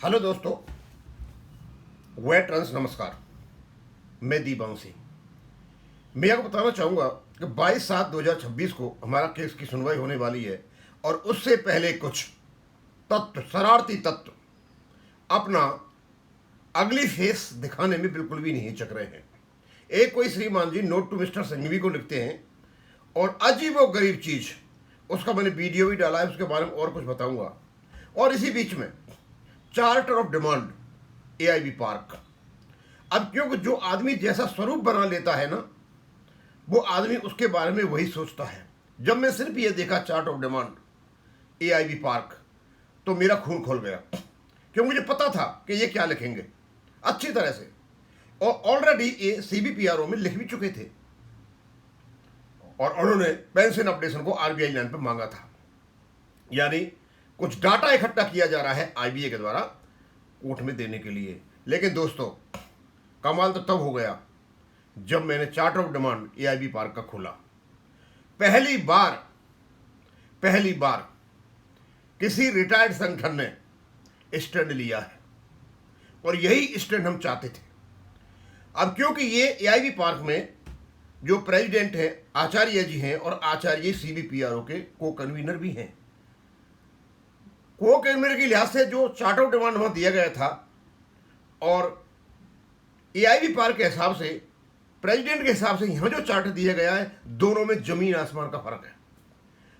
Hello दोस्तों, veterans नमस्कार। मैं दीपांशी। मैं आपको बताना चाहूँगा कि 22/7/2026 को हमारा केस की सुनवाई होने वाली है और उससे पहले कुछ तत्व, शरारती तत्व अपना अगली फेस दिखाने में बिल्कुल भी नहीं हिचक रहे हैं। एक कोई श्रीमान जी नोट टू मिस्टर संघवी को लिखते हैं और अजीब व गरीब चीज़, उसका मैंने वीडियो भी डाला है, उसके बारे में और कुछ बताऊंगा। और इसी बीच में charter of demand AIB park. अब क्योंकि जो आदमी जैसा स्वरूप बना लेता है ना, वो आदमी उसके बारे में वही सोचता है। जब मैं सिर्फ ये देखा chart of demand AIB park, तो मेरा खून खोल गया, क्योंकि मुझे पता था कि ये क्या लिखेंगे अच्छी तरह से। और ऑलरेडी ये सीबीपीआरओ में लिख भी चुके थे और उन्होंने पेंशन अपडेशन को आरबीआई लाइन पर मांगा था। यानी कुछ डाटा इकट्ठा किया जा रहा है आईबीए के द्वारा कोर्ट में देने के लिए। लेकिन दोस्तों, कमाल तो तब हो गया जब मैंने chart of demand AIB park का खोला। पहली बार किसी रिटायर्ड संगठन ने स्टैंड लिया है और यही स्टैंड हम चाहते थे। अब क्योंकि ये एआईबी पार्क में जो प्रेसिडेंट हैं आचार्य जी हैं और आचार्य सीबीपीआरओ के को कन्वीनर भी हैं। को कन्वीनर के लिहाज से जो चार्ट ऑफ डिमांड वहां दिया गया था और एआईबी पार्क के हिसाब से, प्रेसिडेंट के हिसाब से यहाँ जो चार्ट दिया गया है, दोनों में जमीन आसमान का फर्क है।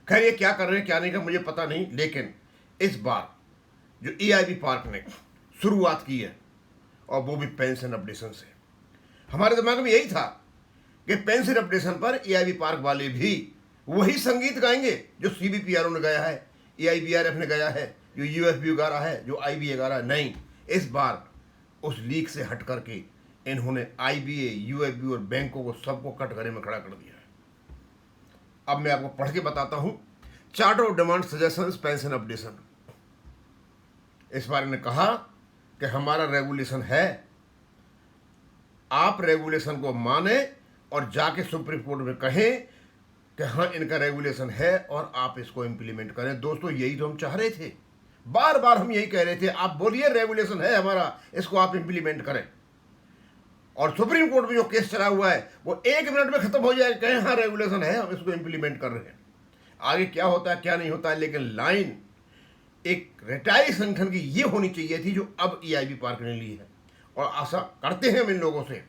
खैर, ये क्या कर रहे हैं क्या नहीं का मुझे पता नहीं, लेकिन इस बार जो एआईबी पार्क ने शुरुआत की है, और वो भी पेंशन अपडेशन से, हमारे दिमाग में यही था कि पेंशन अपडेशन पर एआईबी पार्क वाले भी वही संगीत गाएंगे जो सीबीपीआरओ ने गाया है, एआईबीआरएफ ने गाया है, जो यूएफबी गा रहा है, जो आईबीए गा रहा है। नहीं, इस बार उस लीक से हट करके इन्होंने आईबीए, यूएफबी और बैंकों को सबको कटघरे में खड़ा कर दिया है। अब मैं आपको पढ़ के बताता हूं chart of demand suggestions pension updation. इस बारे में कहा कि हमारा रेगुलेशन है, आप रेगुलेशन को माने और जाके सुप्रीम कोर्ट में कहें कि हाँ, इनका रेगुलेशन है और आप इसको इंप्लीमेंट करें। दोस्तों, यही तो हम चाह रहे थे, बार बार हम यही कह रहे थे, आप बोलिए रेगुलेशन है हमारा, इसको आप इंप्लीमेंट करें। और सुप्रीम कोर्ट में जो केस चला हुआ है वो 1 मिनट में खत्म हो जाए, कहें हाँ रेगुलेशन है, हम इसको इंप्लीमेंट कर रहे हैं। आगे क्या होता है क्या नहीं होता है, लेकिन लाइन एक रिटायरी संगठन की ये होनी चाहिए थी जो अब एआईबी पार्क ने ली है। और आशा करते हैं हम इन लोगों से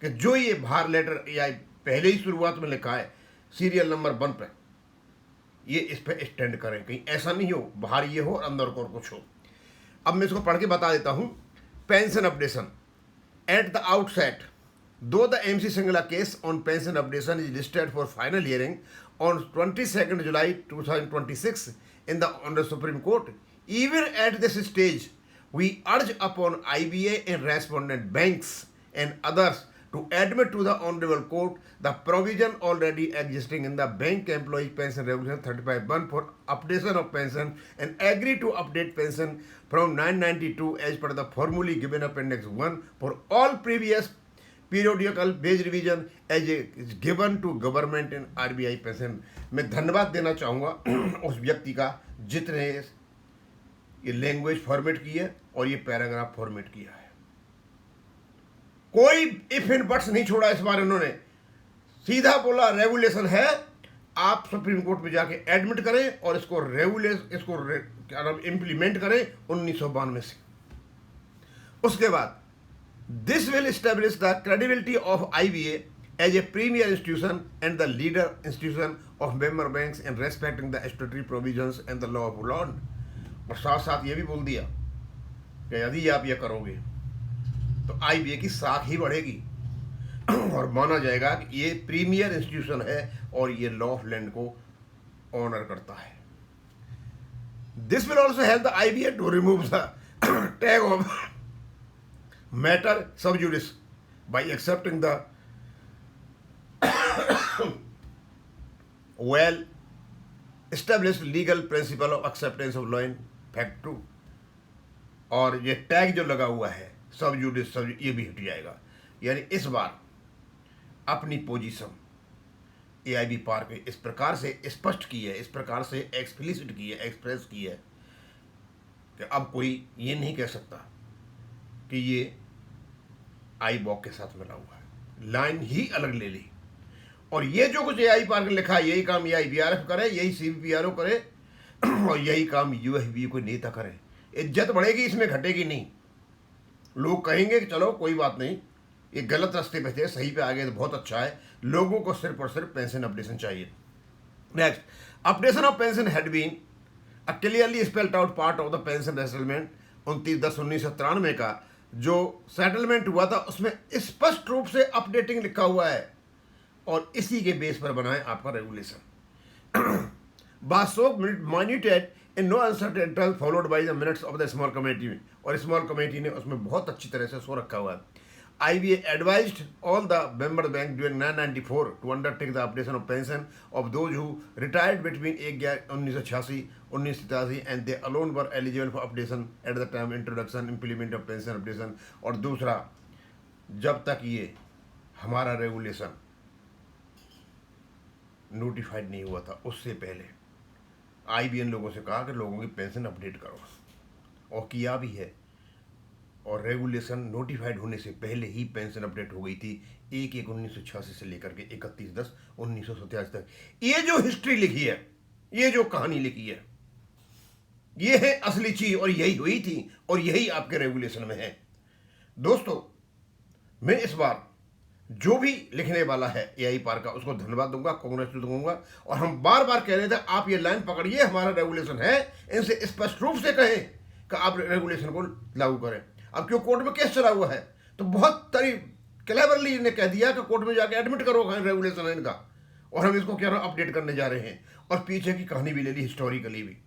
कि जो ये बाहर लेटर एआई पहले ही शुरुआत में लिखा है सीरियल नंबर 1 पे, ये इस पे स्टैंड करें, कहीं ऐसा नहीं हो बाहर ये हो और अंदर को और कुछ हो। अब मैं इसको पढ़ के बता देता हूं। Pension updation at the outset, though the MC Singla case on pension updation is listed for final hearing on 22nd July 2026 in the on the Supreme Court, even at this stage, we urge upon IBA and respondent banks and others to admit to the Honorable Court the provision already existing in the Bank Employees Pension Regulation 35(1) for updation of pension and agree to update pension from 992 as per the formally given Appendix 1 for all previous periodical wage revision as is given to government and RBI pension। मैं धन्यवाद देना चाहूँगा उस व्यक्ति का जितने ये language format की है और ये पैराग्राफ फॉर्मेट किया है। कोई इफ एंड बट्स नहीं छोड़ा इस बार। इन्होंने सीधा बोला रेगुलेशन है, आप सुप्रीम कोर्ट में जाके एडमिट करें और इसको क्या नाम इम्प्लीमेंट करें 1992 से। उसके बाद this will establish the credibility of IBA as a premier institution and the leader institution of member banks in respecting the statutory provisions and the law of land. और साथ साथ ये भी बोल दिया कि यदि आप ये करोगे तो आईबीए की साख ही बढ़ेगी और माना जाएगा कि ये प्रीमियर इंस्टीट्यूशन है और ये लॉ ऑफ लैंड को ऑनर करता है। This will also help the IBA to remove the tag of matter sub judice by accepting the well established legal principle of acceptance of law in fact too. और ये tag जो लगा हुआ है सब जुडिस ये भी हट जाएगा। यानी इस बार अपनी पोजीशन एआईबी पार्क ने इस प्रकार से स्पष्ट की है, इस प्रकार से एक्सप्लिसिट की है, एक्सप्रेस की है कि अब कोई ये नहीं कह सकता कि ये आई बॉक के साथ मिला हुआ है, लाइन ही अलग ले ली। और ये जो कुछ AI पार्क ने लिखा है, यही काम AIBRF करे, यही CBPRO करे और यही काम UFBU को नेता करे। इज्जत बढ़ेगी, इसमें घटेगी नहीं। लोग कहेंगे कि चलो कोई बात नहीं, ये गलत रास्ते पे थे, सही पे आ गए तो बहुत अच्छा है। लोगों को सिर्फ और सिर्फ पेंशन अपडेशन चाहिए। Next, updation of pension had been a clearly spelled out part of the pension settlement 29/10/1993 का जो सेटलमेंट हुआ था, उसमें स्पष्ट रूप से अपडेटिंग लिखा हुआ है और इसी के बेस पर बनाए आपका रेगुलेशन। बासो minuted in no uncertain term followed by the minutes of the small committee में, और स्मॉल कमेटी ने उसमें बहुत अच्छी तरह से सो रखा हुआ है। IBA advised all the member bank during 1994 to undertake the updation of pension of those who retired between 1986-1987 and they alone were eligible for updation at the time introduction implement of pension updation। और दूसरा, जब तक ये हमारा regulation notified नहीं हुआ था, उससे पहले IBA ने लोगों से कहा कि लोगों की पेंशन अपडेट करो, और किया भी है। और रेगुलेशन नोटिफाइड होने से पहले ही पेंशन अपडेट हो गई थी 1/1/1986 से लेकर के 31/10/1987 तक। ये जो हिस्ट्री लिखी है, ये जो कहानी लिखी है, ये है असली चीज, और यही हुई थी और यही आपके रेगुलेशन में है। दोस्तों, मैं इस बार जो भी लिखने वाला है AI पार्क का, उसको धन्यवाद दूंगा, कांग्रेचुलेट दूंगा। और हम बार बार कह रहे थे आप ये लाइन पकड़िए, हमारा रेगुलेशन है, इनसे स्पष्ट रूप से कहें कि आप रेगुलेशन को लागू करें। अब क्यों कोर्ट में केस चला हुआ है, तो बहुत क्लेवरली इन्हें कह दिया कि कोर्ट में जाके एडमिट करो रेगुलेशन है इनका, और हम इसको क्या अपडेट करने जा रहे हैं। और पीछे की कहानी भी ले ली, हिस्टोरिकली भी।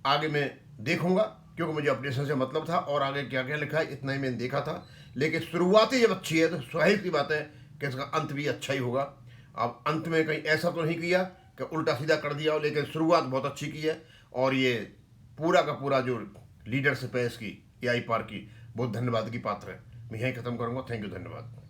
आगे मैं देखूंगा, क्योंकि मुझे अपडेशन से मतलब था, और आगे क्या क्या लिखा है इतना ही मैंने देखा था। लेकिन शुरुआत ही जब अच्छी है तो स्वाभाविक सी बात है कि इसका अंत भी अच्छा ही होगा। अब अंत में कहीं ऐसा तो नहीं किया कि उल्टा सीधा कर दिया हो, लेकिन शुरुआत बहुत अच्छी की है। और ये पूरा का पूरा जो लीडरशिप है इसकी AI पार्क की, बहुत धन्यवाद की पात्र है। मैं यहीं खत्म करूंगा। थैंक यू, धन्यवाद।